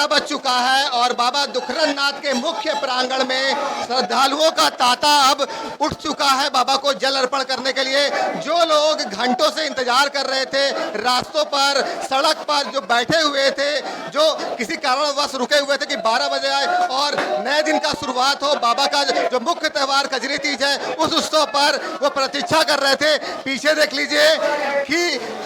12 बज चुका है और बाबा दुखरन नाथ के मुख्य प्रांगण में श्रद्धालुओं का तांता अब उठ चुका है बाबा को जल अर्पण करने के लिए। जो लोग घंटों से इंतजार कर रहे थे, रास्तों पर, सड़क पर जो बैठे हुए थे, जो किसी कारणवश रुके हुए थे कि 12 बजे आए और नए दिन का शुरुआत हो, बाबा का जो मुख्य त्योहार कजरी तीज है उस उत्सव पर वो प्रतीक्षा कर रहे थे। पीछे देख लीजिए कि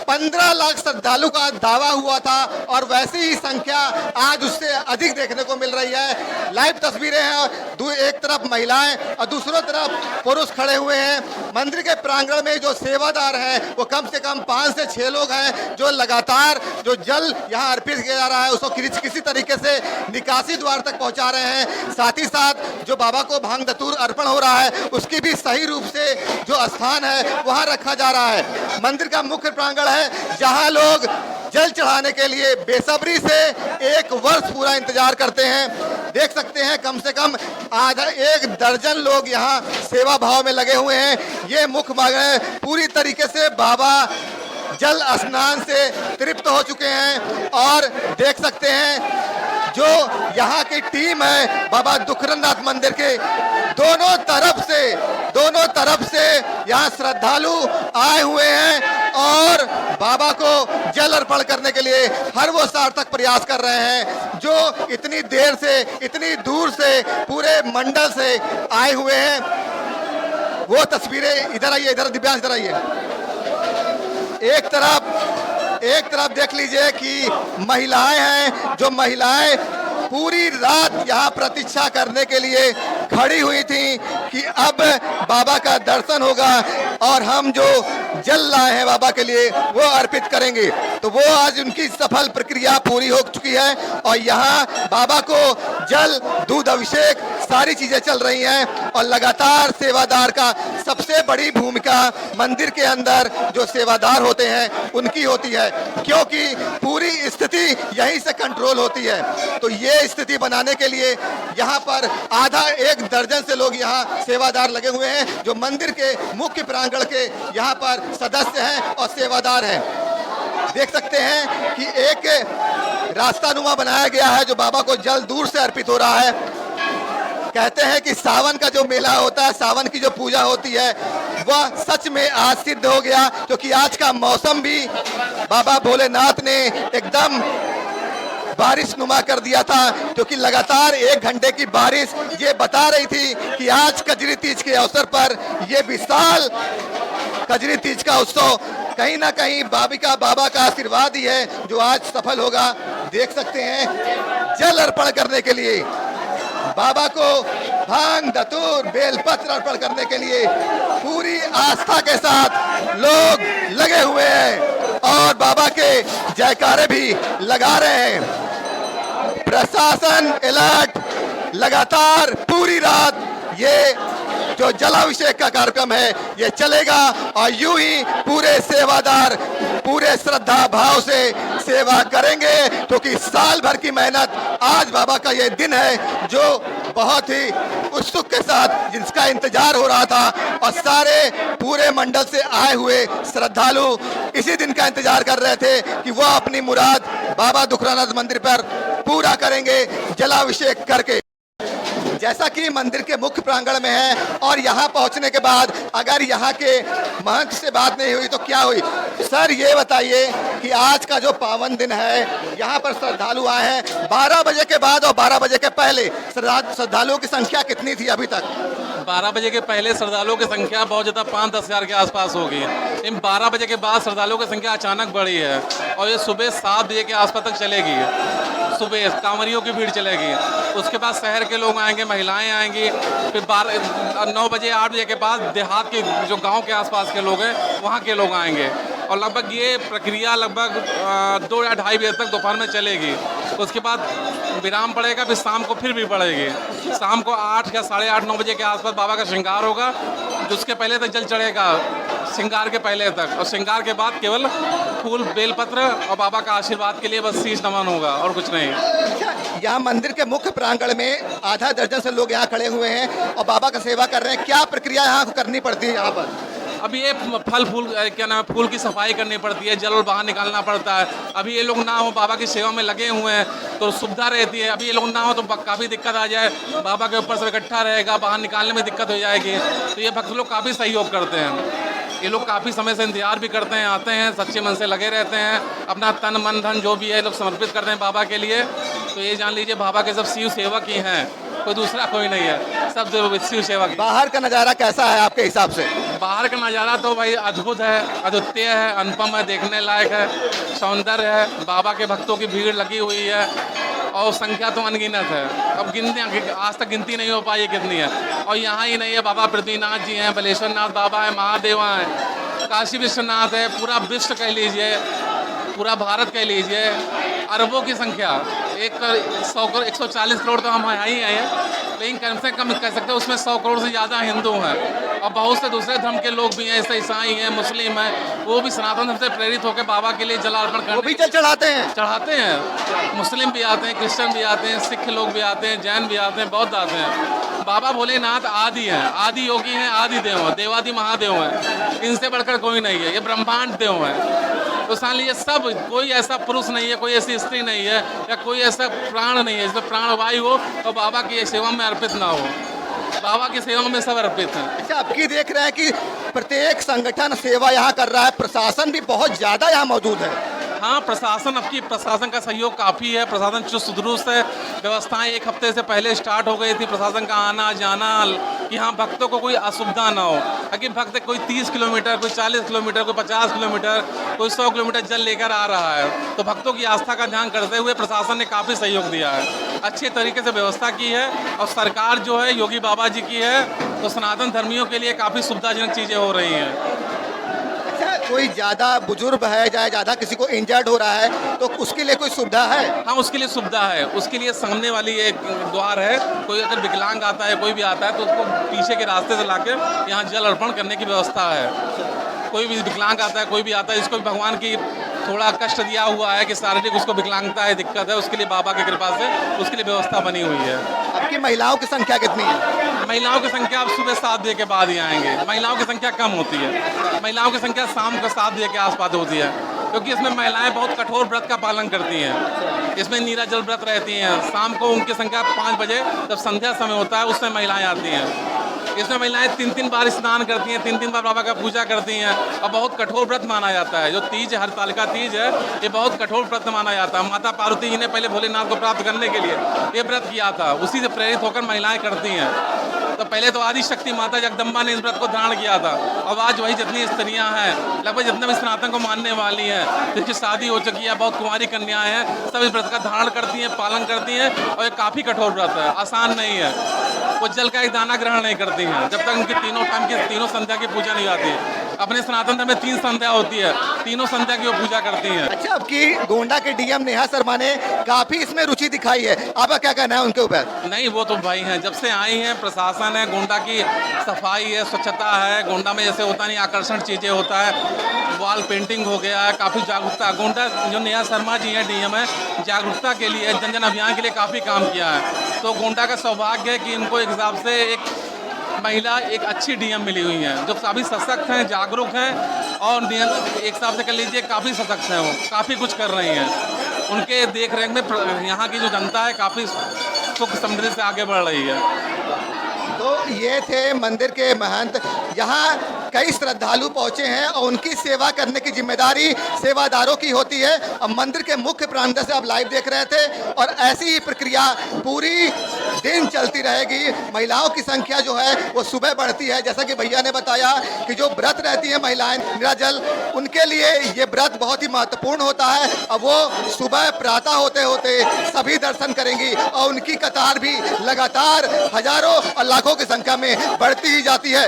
15 लाख श्रद्धालु का दावा हुआ था और वैसी ही संख्या आज उससे अधिक देखने को मिल रही है। लाइव तस्वीरें हैं, एक तरफ महिलाएं और दूसरी तरफ पुरुष खड़े हुए हैं। मंदिर के प्रांगण में जो सेवादार हैं वो कम से कम 5 से 6 लोग हैं जो लगातार जो जल यहाँ अर्पित किया जा रहा है उसको किसी तरीके से निकासी द्वार तक पहुँचा रहे हैं। साथ ही साथ जो बाबा को भांग धतूर अर्पण हो रहा है उसकी भी सही रूप से जो स्थान है वहाँ रखा जा रहा है। मंदिर का मुख्य प्रांगण है जहाँ लोग जल चढ़ाने के लिए बेसब्री से 1 वर्ष पूरा इंतजार करते हैं। देख सकते हैं कम से कम आधा 1 दर्जन लोग यहाँ सेवा भाव में लगे हुए हैं। ये मुख्य मार्ग है, पूरी तरीके से बाबा जल स्नान से तृप्त हो चुके हैं और देख सकते हैं जो यहाँ की टीम है बाबा दुखरन नाथ मंदिर के दोनों तरफ से यहाँ श्रद्धालु आए हुए हैं और बाबा को जल अर्पण करने के लिए हर वो सार्थक प्रयास कर रहे हैं जो इतनी देर से, इतनी दूर से, पूरे मंडल से आए हुए हैं। वो तस्वीरें इधर आइए, इधर दिव्यांश इधर आइए। एक तरफ देख लीजिए कि महिलाएं हैं, जो महिलाएं पूरी रात यहाँ प्रतीक्षा करने के लिए खड़ी हुई थी कि अब बाबा का दर्शन होगा और हम जो जल लाए हैं बाबा के लिए वो अर्पित करेंगे। तो वो आज उनकी सफल प्रक्रिया पूरी हो चुकी है और यहाँ बाबा को जल, दूध अभिषेक सारी चीजें चल रही हैं और लगातार सेवादार का सबसे बड़ी भूमिका मंदिर के अंदर जो सेवादार होते हैं उनकी होती है, क्योंकि पूरी स्थिति यहीं से कंट्रोल होती है। तो ये स्थिति बनाने के लिए यहाँ पर आधा 1 दर्जन से लोग यहाँ सेवादार लगे हुए हैं जो मंदिर के मुख्य प्रांगण के यहाँ पर सदस्य हैं और सेवादार हैं। देख सकते हैं कि एक रास्तानुमा बनाया गया है जो बाबा को जल दूर से अर्पित हो रहा है। कहते हैं कि सावन का जो मेला होता है, सावन की जो पूजा होती है वह सच में आज सिद्ध हो गया, क्योंकि आज का मौसम भी बाबा भोलेनाथ ने एकदम बारिश नुमा कर दिया था, क्योंकि लगातार 1 घंटे की बारिश ये बता रही थी कि आज कजरी तीज के अवसर पर ये विशाल कजरी तीज का उत्सव कहीं ना कहीं बाबा का आशीर्वाद ही है जो आज सफल होगा। देख सकते हैं जल अर्पण करने के लिए बाबा को भांग धतूर बेलपत्र अर्पण करने के लिए पूरी आस्था के साथ लोग लगे हुए हैं और बाबा के जयकारे भी लगा रहे हैं। प्रशासन अलर्ट, लगातार पूरी रात ये जो जलाभिषेक का कार्यक्रम है ये चलेगा और यूं ही पूरे सेवादार पूरे श्रद्धा भाव से सेवा करेंगे, क्योंकि साल भर की मेहनत आज बाबा का ये दिन है जो बहुत ही उत्सुक के साथ जिसका इंतजार हो रहा था और सारे पूरे मंडल से आए हुए श्रद्धालु इसी दिन का इंतजार कर रहे थे कि वह अपनी मुराद बाबा दुखरन नाथ मंदिर पर पूरा करेंगे जलाभिषेक करके। जैसा कि मंदिर के मुख्य प्रांगण में है और यहाँ पहुँचने के बाद अगर यहाँ के महंत से बात नहीं हुई तो क्या हुई? सर ये बताइए कि आज का जो पावन दिन है यहाँ पर श्रद्धालु आए हैं 12 बजे के बाद और 12 बजे के पहले श्रद्धालुओं की संख्या कितनी थी अभी तक? 12 बजे के पहले श्रद्धालुओं की संख्या बहुत ज़्यादा 5-10 हज़ार के आसपास होगी। इन 12 बजे के बाद श्रद्धालुओं की संख्या अचानक बढ़ी है और ये सुबह 7 बजे के आसपास तक चलेगी। सुबह कांवरियों की भीड़ चलेगी, उसके बाद शहर के लोग आएंगे, महिलाएं आएंगी, फिर 9 बजे 8 बजे के बाद देहात के जो गांव के आसपास के लोग हैं वहाँ के लोग आएंगे और लगभग ये प्रक्रिया लगभग 2 या 2:30 बजे तक दोपहर में चलेगी। उसके बाद विराम पड़ेगा, फिर शाम को फिर भी पड़ेगी। शाम को 8 या 8:30-9 बजे के आसपास बाबा का श्रृंगार होगा, उसके पहले तक जल चढ़ेगा, श्रृंगार के पहले तक, और श्रृंगार के बाद केवल फूल बेलपत्र और बाबा का आशीर्वाद के लिए बस शीश नमन होगा और कुछ नहीं। यहाँ मंदिर के मुख्य प्रांगण में आधा दर्जन से लोग यहाँ खड़े हुए हैं और बाबा का सेवा कर रहे हैं। क्या प्रक्रिया यहाँ करनी पड़ती है यहाँ पर? अभी ये फल फूल क्या नाम है, फूल की सफाई करनी पड़ती है, जल और बाहर निकालना पड़ता है। अभी ये लोग ना हो, बाबा की सेवा में लगे हुए हैं तो सुविधा रहती है। अभी ये लोग ना हो तो काफ़ी दिक्कत आ जाए, बाबा के ऊपर सब इकट्ठा रहेगा, बाहर निकालने में दिक्कत हो जाएगी। तो ये भक्त लोग काफ़ी सहयोग करते हैं। ये लोग काफ़ी समय से इंतजार भी करते हैं, आते हैं, सच्चे मन से लगे रहते हैं, अपना तन मन धन जो भी है लोग समर्पित करते हैं बाबा के लिए। तो ये जान लीजिए बाबा के सब शिव सेवक ही हैं, कोई दूसरा कोई नहीं है, सब शिव सेवक। बाहर का नज़ारा कैसा है आपके हिसाब से? बाहर का नज़ारा तो भाई अद्भुत है, अद्वितीय है, अनुपम है, देखने लायक है, सौंदर्य है। बाबा के भक्तों की भीड़ लगी हुई है और संख्या तो अनगिनत है। अब गिनती आज तक गिनती नहीं हो पाई है कितनी है। और यहाँ ही नहीं है, बाबा पृथ्वीनाथ जी हैं, बलेश्वर नाथ बाबा है, महादेवा हैं, काशी विश्वनाथ है, पूरा विश्व कह लीजिए, पूरा भारत कह लीजिए, अरबों की संख्या, 140 करोड़ तो हम यहाँ ही हैं, लेकिन कम से कम कह सकते हैं उसमें 100 करोड़ से ज़्यादा हिंदू हैं और बहुत से दूसरे धर्म के लोग भी हैं, जैसे ईसाई हैं, मुस्लिम हैं, वो भी सनातन धर्म से प्रेरित होकर बाबा के लिए जलार्पण करने वो भी जल चढ़ाते हैं। मुस्लिम भी आते हैं, क्रिश्चियन भी आते हैं, सिख लोग भी आते हैं, जैन भी आते हैं, बौद्ध आते हैं। बाबा भोलेनाथ आदि हैं, आदि योगी हैं, आदि देव हैं, देवादि महादेव हैं, इनसे बढ़कर कोई नहीं है, ये ब्रह्मांड देव हैं। तो मान लीजिए सब, कोई ऐसा पुरुष नहीं है, कोई ऐसी स्त्री नहीं है या कोई ऐसा प्राण नहीं है जिसमें प्राणवायु हो और बाबा की सेवा में अर्पित ना हो। बाबा की सेवा में सब अर्पित हैं। अच्छा, आपकी देख रहे हैं कि प्रत्येक संगठन सेवा यहाँ कर रहा है, प्रशासन भी बहुत ज़्यादा यहाँ मौजूद है। हाँ, प्रशासन का सहयोग काफ़ी है, प्रशासन चुस्त दुरुस्त है, व्यवस्थाएं एक हफ्ते से पहले स्टार्ट हो गई थी, प्रशासन का आना जाना कि यहाँ भक्तों को कोई असुविधा ना हो। अगर भक्त कोई 30 किलोमीटर, कोई 40 किलोमीटर, कोई 50 किलोमीटर, कोई 100 किलोमीटर जल लेकर आ रहा है, तो भक्तों की आस्था का ध्यान करते हुए प्रशासन ने काफ़ी सहयोग दिया है, अच्छे तरीके से व्यवस्था की है। और सरकार जो है योगी बाबा जी की है, तो सनातन धर्मियों के लिए काफ़ी सुविधाजनक चीज़ें हो रही हैं। कोई ज़्यादा बुजुर्ग है, चाहे ज़्यादा किसी को इंजर्ड हो रहा है, तो उसके लिए कोई सुविधा है? हाँ, उसके लिए सुविधा है, उसके लिए सामने वाली एक द्वार है, कोई अगर विकलांग आता है, कोई भी आता है तो उसको पीछे के रास्ते से लाके यहाँ जल अर्पण करने की व्यवस्था है। कोई भी विकलांग आता है, कोई भी आता है जिसको भगवान की थोड़ा कष्ट दिया हुआ है कि शारीरिक उसको विकलांगता है, दिक्कत है, उसके लिए बाबा की कृपा से उसके लिए व्यवस्था बनी हुई है। आपकी महिलाओं की संख्या कितनी है? महिलाओं की संख्या अब सुबह 7 बजे के बाद ही आएंगे, महिलाओं की संख्या कम होती है, महिलाओं की संख्या शाम को 7 बजे के आसपास होती है, क्योंकि इसमें महिलाएं बहुत कठोर व्रत का पालन करती हैं, इसमें नीराजल व्रत रहती हैं। शाम को उनकी संख्या 5 बजे जब संध्या समय होता है उस समय महिलाएं आती हैं। इसमें महिलाएं 3-3 बार स्नान करती हैं, 3-3 बार बाबा का पूजा करती हैं और बहुत कठोर व्रत माना जाता है। जो तीज है, हरतालिका तीज है, ये बहुत कठोर व्रत माना जाता है। माता पार्वती जी ने पहले भोलेनाथ को प्राप्त करने के लिए ये व्रत किया था, उसी से प्रेरित होकर महिलाएं करती हैं। तो पहले तो आदि शक्ति माता जगदम्बा ने इस व्रत को धारण किया था, और आज वही जितनी स्त्रियां हैं, लगभग जितने भी सनातन को मानने वाली हैं, जिनकी शादी हो चुकी है, बहुत कुंवारी कन्याएं हैं, सब इस व्रत का धारण करती हैं, पालन करती हैं। और ये काफ़ी कठोर व्रत है, आसान नहीं है। वो जल का एक दाना ग्रहण नहीं करती हैं जब तक उनकी तीनों टाइम की तीनों संध्या की पूजा नहीं आती है। अपने सनातन धर्म में 3 संध्या होती है, तीनों संध्या की वो पूजा करती हैं। अच्छा, आपकी गोंडा के डीएम नेहा शर्मा ने काफ़ी इसमें रुचि दिखाई है, आपका क्या कहना है उनके ऊपर? नहीं, वो तो भाई हैं, जब से आई हैं, प्रशासन है, गोंडा की सफाई है, स्वच्छता है, गोंडा में जैसे होता नहीं आकर्षण चीज़ें होता है, वॉल पेंटिंग हो गया है, काफ़ी जागरूकता। गोंडा जो नेहा शर्मा जी हैं डीएम है, जागरूकता के लिए, जन जन अभियान के लिए काफ़ी काम किया है। तो गोंडा का सौभाग्य है कि इनको एक हिसाब से एक महिला एक अच्छी डीएम मिली हुई हैं, जो काफ़ी सशक्त हैं, जागरूक हैं और एक हिसाब से कर लीजिए काफ़ी सशक्त हैं, वो काफ़ी कुछ कर रही हैं। उनके देख रेख में यहाँ की जो जनता है काफ़ी सुख समृद्धि से आगे बढ़ रही है। तो ये थे मंदिर के महंत, यहाँ कई श्रद्धालु पहुँचे हैं और उनकी सेवा करने की जिम्मेदारी सेवादारों की होती है। अब मंदिर के मुख्य प्रांगण से आप लाइव देख रहे थे और ऐसी ही प्रक्रिया पूरी दिन चलती रहेगी। महिलाओं की संख्या जो है वो सुबह बढ़ती है, जैसा कि भैया ने बताया कि जो व्रत रहती हैं महिलाएं निराजल, उनके लिए ये व्रत बहुत ही महत्वपूर्ण होता है। अब वो सुबह प्रातः होते होते सभी दर्शन करेंगी और उनकी कतार भी लगातार हजारों और लाखों की संख्या में बढ़ती ही जाती है।